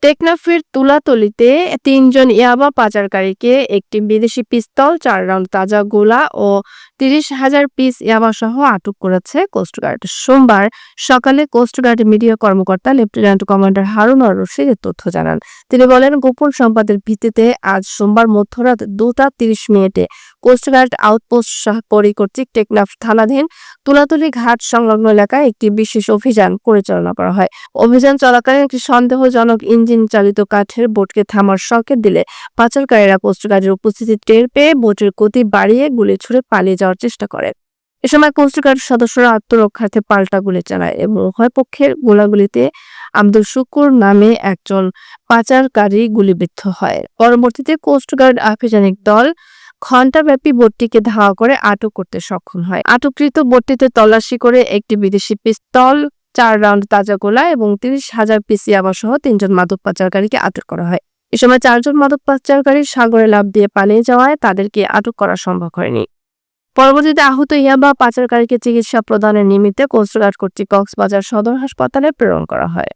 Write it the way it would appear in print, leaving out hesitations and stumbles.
টেকনাফের তুলাতলীতে ৩ জন ইয়াবা পাচারকারীকে একটি বিদেশি পিস্তল, ৪ রাউন্ড তাজা গোলা ও ৩০,০০০ পিস ইয়াবাসহ আটক করেছে কোস্টগার্ড। সোমবার সকালে কোস্টগার্ড মিডিয়া কর্মকর্তা লেফটেন্যান্ট কমান্ডার হারুনুর রশিদ এ তথ্য জানান। তিনি বলেন, গোপন সংবাদের ভিত্তিতে আজ সোমবার মধ্যরাত ২টা ৩০ মিনিটে কোস্টগার্ড আউটপোস্ট শাহপরী কর্তৃক টেকনাফ থানাধীন তুলাতলী ঘাট সংলগ্ন এলাকায় একটি বিশেষ অভিযান পরিচালনা করা হয়। অভিযান চলাকালীন একটি সন্দেহজনক ইঞ্জিন চালিত কাঠের বোটকে থামার সংকেত দিলে পাচারকারীরা কোস্টগার্ডের উপস্থিতি টের পেয়ে বোটের গতি বাড়িয়ে গুলি ছুড়ে পালিয়ে যাওয়ার চেষ্টা করে। এ সময় কোস্টগার্ড সদস্যরা আত্মরক্ষার্থে পাল্টা গুলি চালায় এবং উভয় পক্ষের গোলাগুলিতে আব্দুল শুকুর নামে একজন পাচারকারী গুলিবিদ্ধ হয়। পরবর্তীতে কোস্টগার্ড আভিযানিক দল ঘণ্টাব্যাপী বোটটিকে ধাওয়া করে আটক করতে সক্ষম হয়। আটককৃত বোটটিতে তল্লাশি করে একটি বিদেশি পিস্তল, ৪ রাউন্ড তাজা গোলা এবং ৩০,০০০ পিস ইয়াবাসহ ৩ জন মাদক পাচারকারীকে আটক করা হয়। এ সময় ৪ জন মাদক পাচারকারী সাগরে লাফ দিয়ে পালিয়ে যাওয়ায় তাদেরকে আটক করা সম্ভব হয়নি। পরবর্তীতে আহত ইয়াবা পাচারকারীকে চিকিৎসা প্রদানের নিমিত্তে কোস্টগার্ড কর্তৃক কক্সবাজার সদর হাসপাতালে প্রেরণ করা হয়।